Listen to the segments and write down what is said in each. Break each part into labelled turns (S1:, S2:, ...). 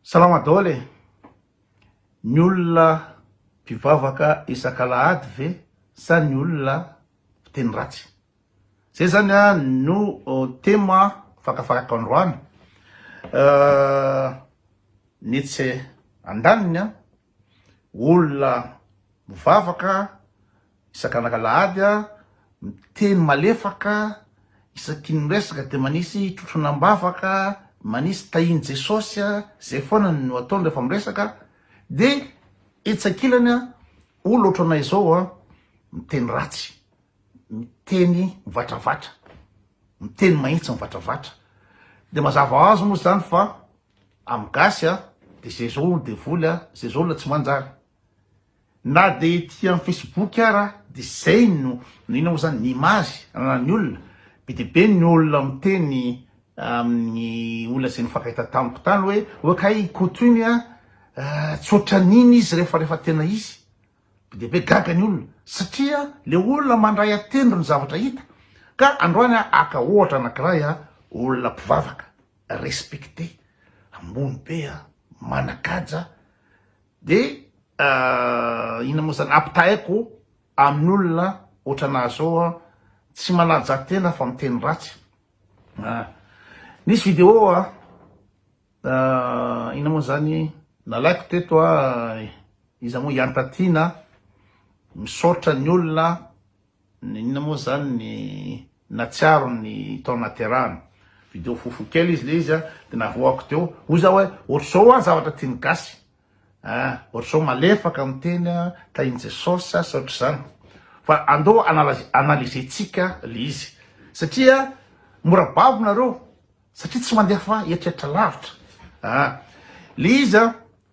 S1: Salama daholo e. Ny olona mpivavaka isan-kalahady ve sa ny olona fiteny ratsy? Zay zany no tema fakafakaka androany. Nitsy andaniny olona mivavaka isan-kalahady miteny malefaka isaky ny resaka de manisy trotronam-bavaka, manisy tahiny Jesosy zay foana no ataony rehefa miresaka. De etsakilany olo ohatranay zao miteny ratsy, miteny mivantravatra, miteny mahitsy mivantravatra. De mazava ho azy moa zany fa amigasy de zay zao de voly zay zao la tsy manjary. Na de ty amin'ny Facebook ara de zay no ina moa zany ny image ananan'ny olona. Be de be ny olona miteny amin'ny olona zay nifakahita tamiko tany hoe okay kotoiny tsy ohatran'iny izy rehefa tena izy. Be de be gaga ny olona satria le olona mandray atendro ny zavatra hita. Ka androany aka ohatra anankiray olona mpivavaka respecté, ambony be manakaja. De ina moa zany ampitahaiko amin'ny olona ohatranazy zao tsy manaja tena fa miteny ratsy. Nisy vidéo ina moa zany nalaiko teto iza moa Iantatina misaotra ny olona ina moa zany ny natsiaro ny tao naterahany. Vidéo fofo kely izy le izy de navoako teo oza hoe ohatr'izao zavatra tiany gasy, ohatr'izao malefaka miteny tahiny Jesosy sa ohatr'izany. Fa andao analizetsika le izy satria mora babo nareo, satria tsy mandeha fa eritreritra lavitra. Le izy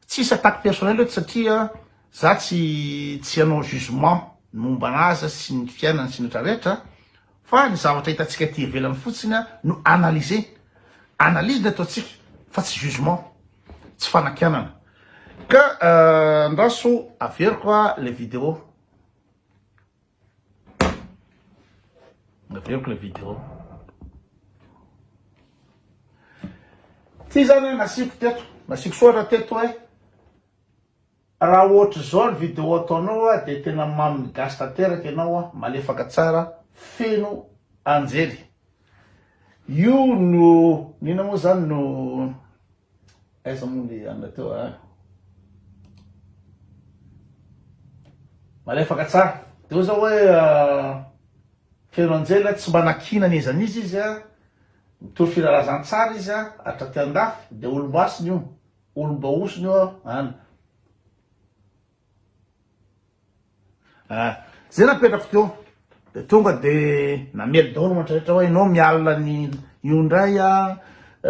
S1: tsisy attaque personnelle satria za tsy hanao jugement momba anazy sy ny fiainany sy ny rehetra, fa ny zavatra hitatsika ty ivelany fotsiny no analyse ny ataotsika fa tsy jugement, tsy fanakianana. Ka andraso averiko le vidéo. Averiko le vidéo. Ty zany nasiko soratra teto hoe raha ohatra zao ny vidéo ataonao de tena mamy gasy tanteraka ianao malefaka tsara feno anjely. Io no nina moa zany no aiza moa le anda teo malefaka tsara. De zao hoe feno anjely tsy mba nakinana izany izy mitory filarazany tsara izy atraty andafy de olombasiny io, olombaosiny io zay napetrako teo. De tonga de namely daholo mantrarehetra hoe enao miala ny io ndray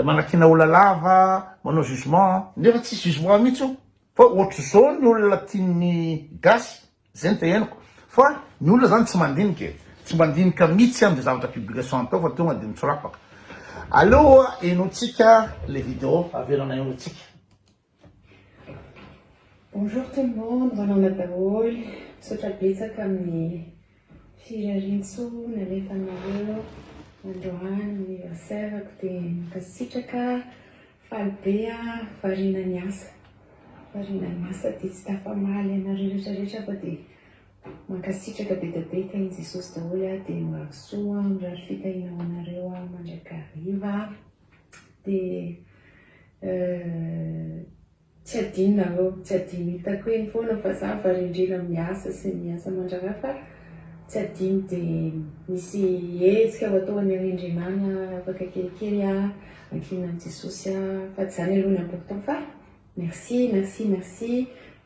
S1: manakina olona lava, manao jugement. Nefa tsy jugement mihitsy io fa ohatry zao ny olona tiany gasy, zay ny teheniko. Fa ny olona zany tsy mandinika mihitsy am'le zavatra publication atao fa tonga de mitsorapaka. Allo enotsika le vidéo averana enotsika.
S2: Bonjour tout le monde, manana daholo, misaotra betsaka amin'ny firariantso nalefanareo androany anniversaireko de mikasitraka faly be variana ny asa de tsy tafamaly anareo rehetrarehetra fa de mankasitraka be da be tahiny Jesosy daholo de mirakisoa mirary fitahina anareo mandrakariva de tsy adino hitako eny foana fa za varindrina miasa sy miasa mandrara fa tsy adino de misy hetsika atao any Andriamana afaka kelikely ankinana Jesosy fa tsy zany aloha ny important fa merci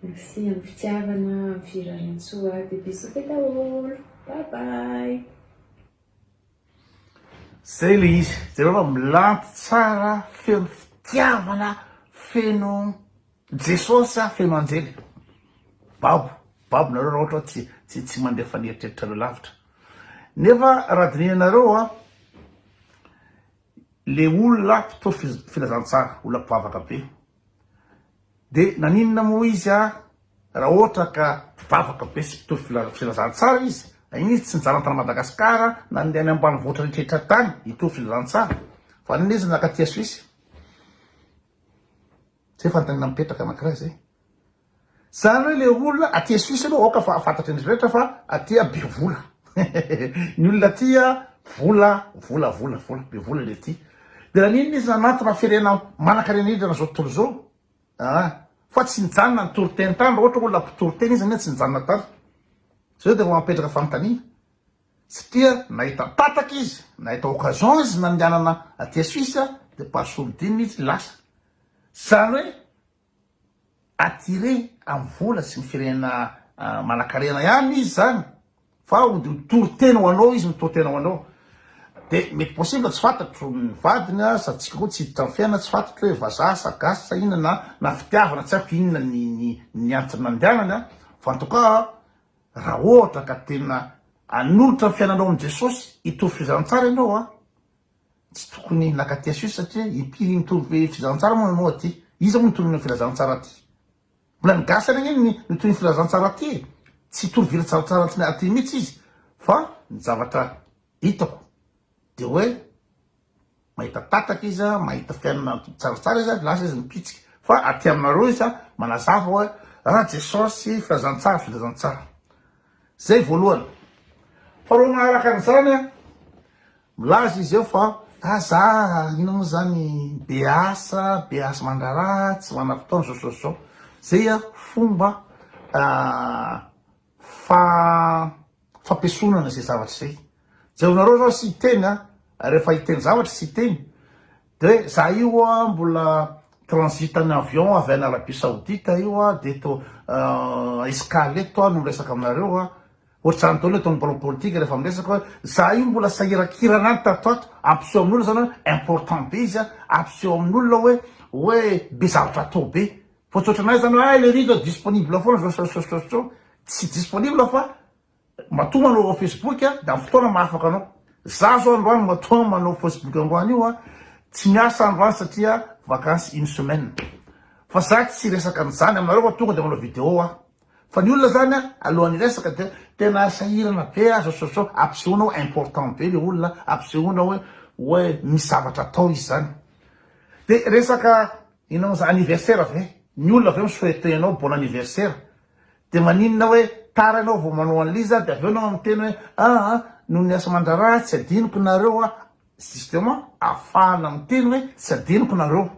S2: amin'ny fitiavana, amin'ny firariantsoa de bisous be daholo, bye bye.
S1: Zay le izy, zay rehefa milanty tsara, feno fitiavana, feno Jesosy feno anjely. Babo nareo raha ohatra tsy mandeha faneritreritra lo lavitra. Nefa raha dinihanareo le olona mpitory filazantsara, olona mpivavaka be. De naninona moa izy raha ohatra ka mpivavaka be sy mpitory filazantsara izy, iny izy tsy nijanona tany Madagasikara na nandeha any ambanivohitra rehetrarehetra tany hitory filazantsara fa nina izy nakaty Suisse. zay fantanina mipetraka anankiray zay zany hoe le olona aty Suisse aloha aoka fa fantatry ny rehetra fa aty be vola ny olona aty vola be vola le ty de raha niny izy nanatona firena manakarena hidrina zao tontolo zao fa tsy nijanona ny toroteny tany raha ohatra olona mpitoroteny izy tsy nijanona tany zao de mampetraka fanontaniana satria nahita tataka izy nahita occasion izy nandehanana aty Suisse de pasolodinina izy lasa zany hoe attiré amin'ny vola sy ny firena manakarena ihany izy zany fa mitorotena ho anao izy mitorotena ho anao de mety possible tsy fantatro ny vadiny sady tsika koa tsy hiditra ny fiaina tsy fantatro hoe vazaha sa gasy sa inona na fitiavana tsy haiko inona ny antony nandehanany fa en tout cas raha ohatra ka tena anolotra ny fiainanao amin'i Jesosy hitovy fizarantsara ianao tsy tokony nakaty Suisse satria impiry mitovy fizarantsara moa ianao aty iza moa nitovy ny fizarantsara aty mbola ny gasy any iny nitovy ny fizarantsara aty tsy hitovy fizarantsara aty mihitsy izy fa ny zavatra hitako de hoe mahita tataka izy mahita fiainana tsaratsara izy lasa izy mipitsika fa aty aminareo izy manazava hoe Jesosy filazantsara zay voalohany fa roa magnaraka an'izany milaza izy eo fa za ino moa zany be asa mandraratsy manam-potoana zao zay fomba fampiasonana zay zavatra zay zay nareo zao sy hiteny rehefa hiteny zavatra sy hiteny de za io mbola transit ny avion avy any Arabie Saoudite io de to escale to no resaka aminareo ohatrany tao le tombola politique rehefa miresaka hoe za io mbola sahirakirana any tatoato ampiseho amin'olona zany hoe important be izy ampiseho amin'olona hoe be zavatra atao be fa tsotranazy zany le rido disponible foana zao tsy disponible fa matoa manao Facebook da amin'ny fotoana mahafaka anao za zao androany matoa manao Facebook androany io tsy miasa androany satria vacances une semaine fa za tsy resaka an'izany aminareo fa tonga de manao video fa ny olona zany alohan'ny resaka de tena sahirana be zao ampisehonao important be le olona ampisehona hoe misy zavatra atao izy zany de resaka inao za anniversaire ve ny olona aveo misouhaité anao bon anniversaire de maninona hoe tara anao vao manao an'liza de aveo anao miteny hoe no ny asa mandrara tsy adiniko nareo justement afahana miteny hoe tsy adiniko nareo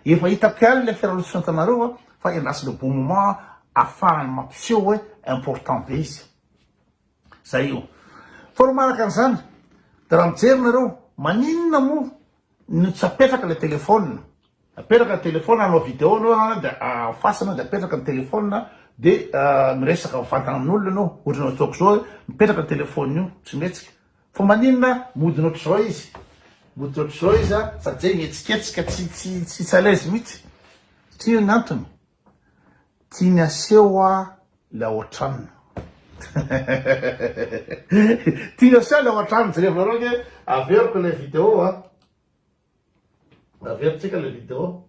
S1: efa hitako ihany le fiarahalosantanareo fa endasy le bon moment afahany mampiseho hoe important be izy zay io fa ro manaka an'izany de raha mijery nareo maninona moa no tsy apetraka le telefona apetraka telefona anao video anao de fasana de apetraka ny telefona de miresaka mivantana amin'olona anao ohatranao ataoko zao mipetraka ny telefona io tsy metsika fa maninona modiny ohatr'izao izy satria mietsiketsika tsy à l'aise mihitsy satria ny antony tiany aseho le ao an-tranony tiany aseho le ao an-tranony jerevnareo ke averiko le video averitsika le video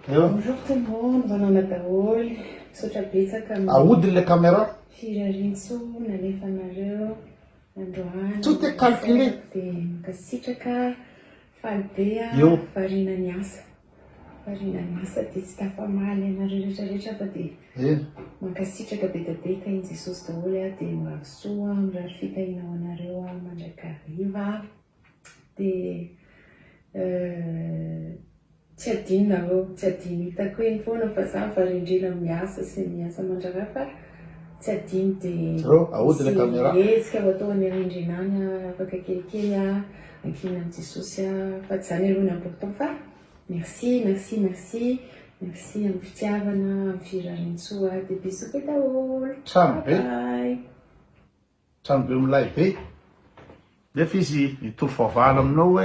S2: Bonjour tout le monde, manana daholo, misaotra betsaka
S1: ahodiny le caméra
S2: firarintso nalefanareo androany
S1: tout est calculé
S2: de mikasitraka falibea
S1: Io.
S2: variana ny asa de tsy tafamaly anareo rehetrarehetra fa de mankasitraka be da be tainy Jesosy daholo de mirahasoa mirary fitahina ho anareo mandrakariva de tsy adinonareo tsy adino hitako eny foana fa za varindrina miasa sy miasa mandrara fa tsy adino de
S1: ahodiny le caméra
S2: etsika ho atao any arindrinany afaka kelikely ankina amin'ny Jesosy fa tsy zany aloha ny important fa merci amin'ny fitiavana amin'ny firarintsoa de bisous be daholo
S1: trano be milay be nefa izy hitory fahavalo aminao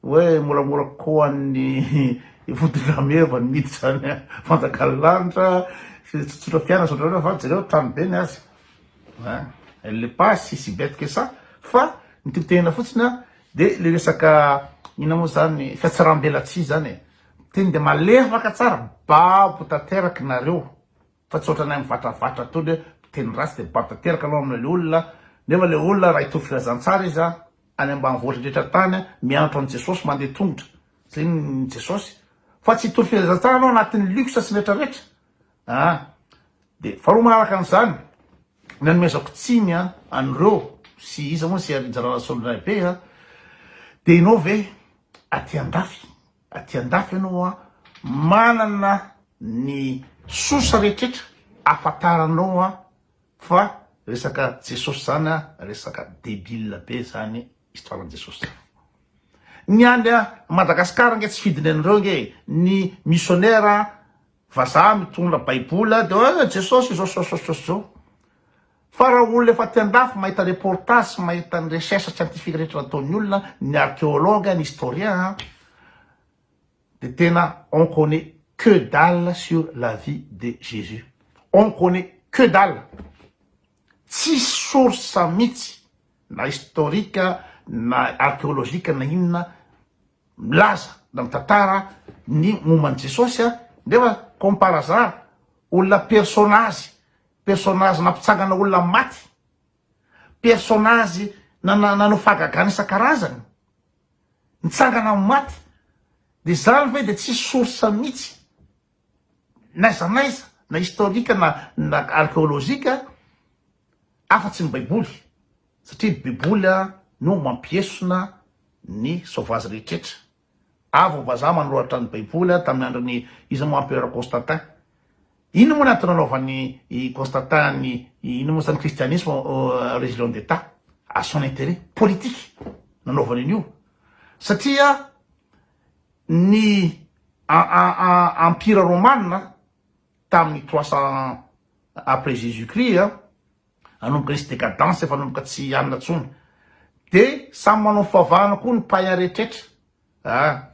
S1: hoe moramora koa ny vodinameva ny mity zany fanjakany lanitra tsotsotra fiaina sotrareo fa jereo trano be ny azy elle n'est pas si bête que ça fa nititehina fotsiny de le resaka ina moa zany fiatsaram-belatsy zany teny de malefaka tsara babo tanteraky nareo fa tsy ohatranay mivantravatra to le teny ratsy de babo tanteraky anao amina le olona nefa le olona raha hitovy filazantsara izy any ambany voatra ndrehetra tany mianatra an' Jesosy mandeha tongotra zay ny Jesosy fa tsy tory filazantsara anao anatin'ny luxe sy rehetrarehetra de faharoa manaraka an'izany ny anomezako tsiny an'ireo sy iza moa sy arinjara solona be de ianao ve aty andafy ianao manana ny sosa rehetrarehetra afantaranao fa resaka Jesosy zany resaka débile be zany histoiran Jesosy. Ny any Madagasikara nge tsy fidiny an'ireo nge ny missionnaire vazaha mitondra baibola de Jesosy zao fa raha olona efa ty andafy mahita reportage mahita ny recherche scientifique rehetra nataon'ny olona ny archéologue ny historien de tena on connaît que dalle sur la vie de Jésus. On connaît que dalle. Tsy source mihitsy na historique na archéologique na inona milaza na mitantara ny momban'i Jesosy nefa comme par hasard olona personnage nampitsangana olona maty, personnage nanao fahagagana isan-karazany nitsangana amin'ny maty de zany ve de tsy source mihitsy naiza na historique na archéologique afa-tsy ny baiboly satria baiboly no mampiesona ny sauvage rehetrarehetra avo vazaha manoratra ny baiboly tamin'ny andron'ny izy moa empereur Constantin. Ino moa natao nanaovany Constantin ny ino moa zany christianisme religion d'état à son intérêt politique nanaovany an'io satria ny empire romane tamin'ny 300 après Jésus-Christ anomboka nisy décadence efa anomboka tsy anina tsony de samy manao favahana koa ny païen rehetrarehetra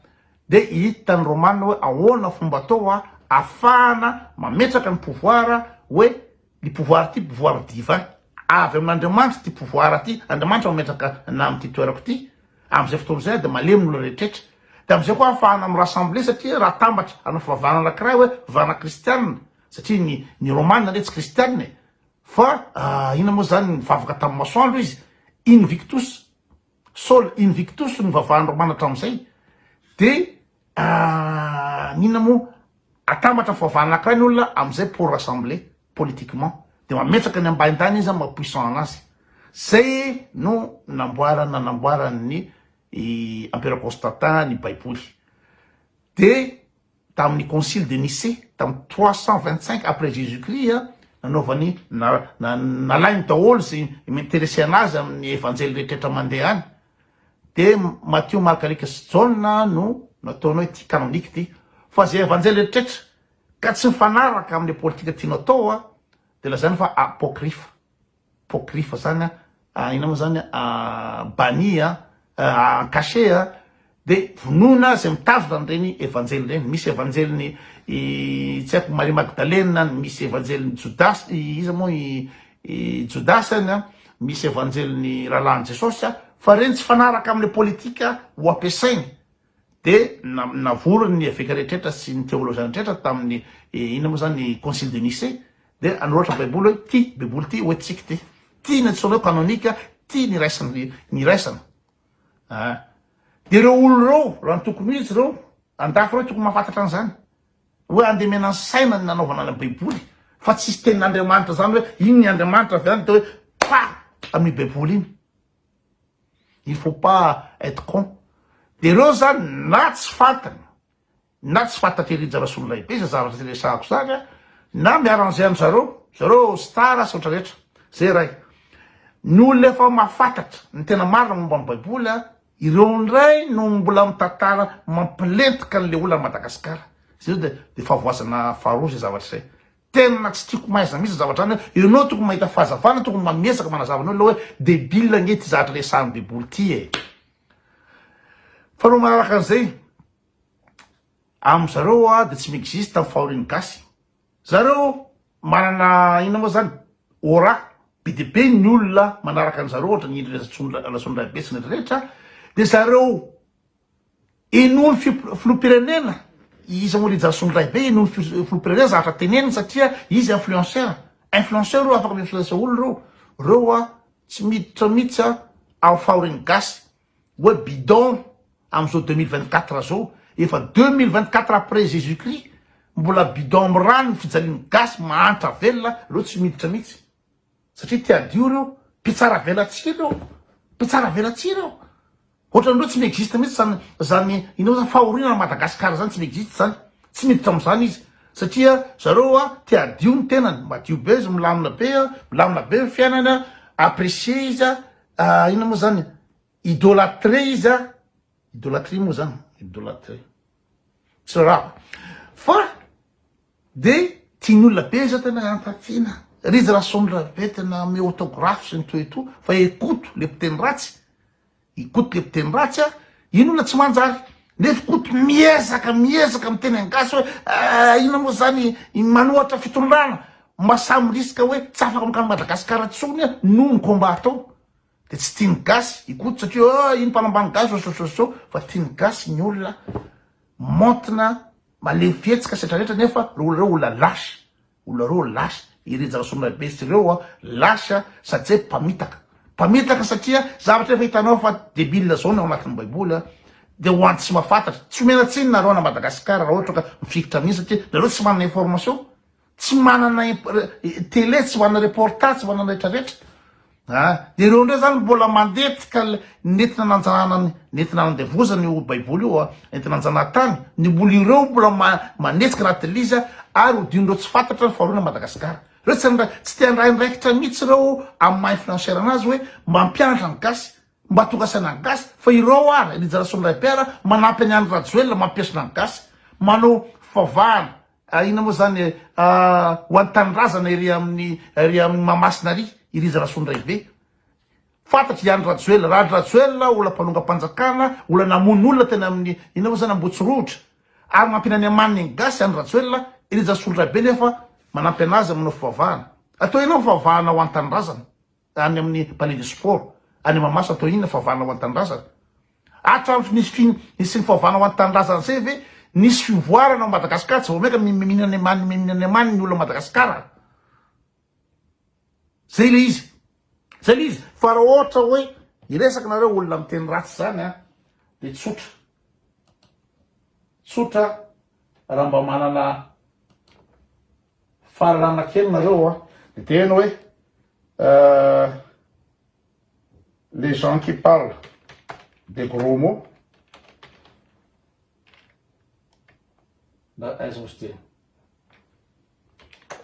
S1: de hitany romane hoe ahoana fomba atao afahana mametraka ny pouvoir hoe ny pouvoir ty pouvoir divin avy amin'Andriamanitra ty pouvoir ty Andriamanitra mametraka na amin'ty toerako ty am'izay fotoana zay de malemy olo rehetrarehetra de am'izay koa afahana amin'ny rassembler satria raha tambatra anao fivavahana anankiray hoe vana kristianina satria ny romane le tsy kristianina fa ina moa zany nivavaka tamin'ny masoandro izy Invictus Sol Invictus ny vavahan'ny romane hatramin'izay de nina moa atambatra fivavahana anankiray ny olona am'izay pour rassembler politiquement de mametraka ny ambany-tany izy mapuissant anazy zay no nanamboaran'ny empereur Constantin ny baiboly de tamin'ny concile de Nicée tamin'ny 325 après Jésus-Christ nanaovany nalainy daholo zay m'intéressé anazy amin'ny evanjely rehetrarehetra mandeha any de Matthieu, Marc, Luc sy John no nataonao ty canonique ty fa zay evanjely rehetrarehetra ka tsy mifanaraka amin'ny politika tianao atao de lazany fa apocryphe zany ina moa zany bani caché de vonoina zay mitazona an'ireny evanjely reny misy evanjelyny tsy haiko Marie Magdalene misy evanjelyny Judas iza moa Judas misy evanjelyny rahalahin'i Jesosy fa reny tsy fanaraka amin'ny politika ho ampiasainy de navory ny evêque rehetrarehetra sy ny théologien rehetrarehetra tamin'ny ina moa zany concile de Nicée de anoratra baiboly hoe ty baiboly ty hoe tsiky ty natsaona hoe canonique ty ny raisana de reo olo reo raha ny tokony izy reo andafy reo tokony mahafantatra an'izany hoe andemena ny saina ny nanaovana ny baiboly fa tsisy tenin'Andriamanitra zany hoe iny ny Andriamanitra avy any de hoe amin'ny baiboly iny. Il faut pas être con. De reo zany na tsy fantatra ery solona be zay zavatra ty resahako zany na miaran'izay am'zareo star sy oatra rehetra zay ray ny olona efa mahafantatra ny tena marina momba ny baiboly ireo ndray no mbola mitantara mampilentika an'le olona Madagasikara zay de favoazana faharoa zay zavatra zay tena tsy tiako maizana mihitsy zavatra zany ianao tokony mahita fahazavana tokony mamesaka manazavana hoe débile nge ty zavatra resahan'ny baiboly ty fa no manaraka an'izay am'zareo de tsy miexiste amin'ny fahoriany gasy zareo manana ina moa zany ora be de be ny olona manaraka an'zareo ohatra ny lasondrabe sy ny rehetra de zareo enomy filoham-pirenena izy moa le jasondrabe enomy filoham-pirenena zavatra teneniny satria izy influenceur io afaka mi-influence olo reo tsy miditra mihitsy amin'ny fahoriany gasy hoe bidon am'izao 2024 zao efa 2024 après Jésus-Christ mbola bidon amy rano fijaliany gasy mahantra velona reo tsy miditra mihitsy satria tiadio reo mpitsara velatsy reo mpitsara velatsy reo ohatran'ireo tsy miexiste mihitsy zany inao zany fahorinana Madagasikara zany tsy miexiste zany tsy miditra am'zany izy satria zareo tiadio ny tenany madio be izy milamina be ny fiainana apprécier izy ina moa zany idolâtré izy idolâtrie moa zany idolâtré tsy raha fa de tian'olona be izy tena antatina rizy rason'olona be tena ame autographe sy ny toeto fa ekoto le mpiteny ratsy ikoto le mpiteny ratsy ino olona tsy manjary nefa koto miezaka miteny angasy hoe ina moa zany manohatra fitondrana masamy risika hoe tsy afaka makany Madagasikara tsony noho ny komba atao de tsy tiany gasy ikoto satria ino mpanambany gasy so fa tiany gasy ny olona montina male fietsika setrarehetra nefa olona reo lasy ireja rasonona be sy reo lasy sady mpamitaka satria zavatra efa hitanao fa debile zao ao anatin'ny baiboly de ho anty tsy mahafantatra tsy menatsiny nareo na Madagasikara raha ohatra ka mifikitra amin'iny satria nareo tsy manana information tsy manana télé tsy manana reportage tsy manana rehetrarehetra de reo ndreo zany mbola mandetika nentina nandevozany io baiboly io entina anjanahantany ny mbola ireo mbola manetsika anaty lizy ary hodinireo tsy fantatra ny faharoana Madagasikara reo tsy tiandraindraikitra mihitsy reo amy maha influenceur anazy hoe mampianatra ny gasy mba tongasana ny gasy fa ireo rizarasondraipiara manampy any any rajoelona mampiasina ny gasy manao fivavahana ina moa zany ho any tanindrazana ry amin'ny mamasina ry iriza rasondray be fantatry iany rajoelona raha rajoelona ola mpanonga-panjakana ola namon'olona tena amin'ny ina moa zany ambotsirotra ary mampinany amaniny ny gasy any rajoelona iriza rasondray be nefa manampy anazy aminao fivavahana atao inao fivavahana ho any tanindrazana any amin'ny palais de sport any mamasa atao inona fivavahana ho any tanindrazana atramotry nisy ny fivavahana ho any tanindrazana zay ve nisy fivoarana ao Madagasikara tsy vao maika mihinany amany ny olona Madagasikara zay le izy fa raha ohatra hoe iresaky nareo olona miteny ratsy zany de tsotra raha mba manana fahalalana kely nareo de tena hoe les gens qui parlent des gros mots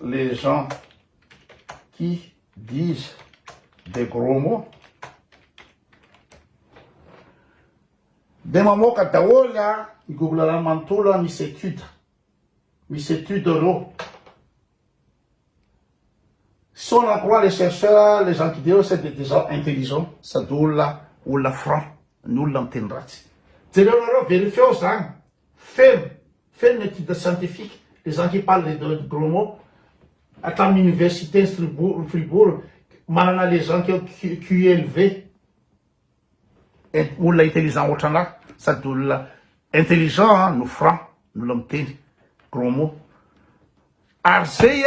S1: les gens qui disent des gros mots de mamoaka daholy igogla rano manontolo misy étude reo si on en croit les chercheurs les gens qui disent c'est des gens intelligents sady olona franc ny olona miteny ratsy jereo nareo vérifiao zany femme étude scientifique les gens qui parlent de gros mots atamy université Fribourg manana les gens qui QLV olona intelligent ohatranahy sady olona intelligent no franc ny olona miteny gros mots ary zay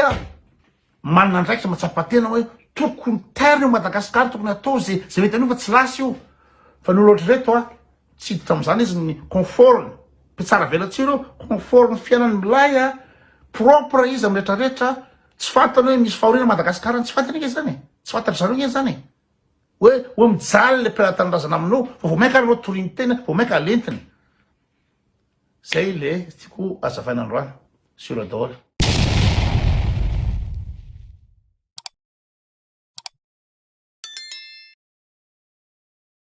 S1: manana ndraiky matsapatena hoe tokony tairina io Madagasikara tokony atao zay mety anio fa tsy lasy io fa ny oloatra reto tsy hiditra am'zany izy ny conforme mpitsara velatsy reo conforme fiainany milay propre izy amy rehetrarehetra tsy fantany hoe misy fahoriana Madagasikara tsy fantany izy zany tsy fantatra zareo izy zany hoe mijaly le mpiara-tanindrazana aminao fa vao maika anao toriny tena vao maika alentiny zay le tiako azavaina androany sur le daholo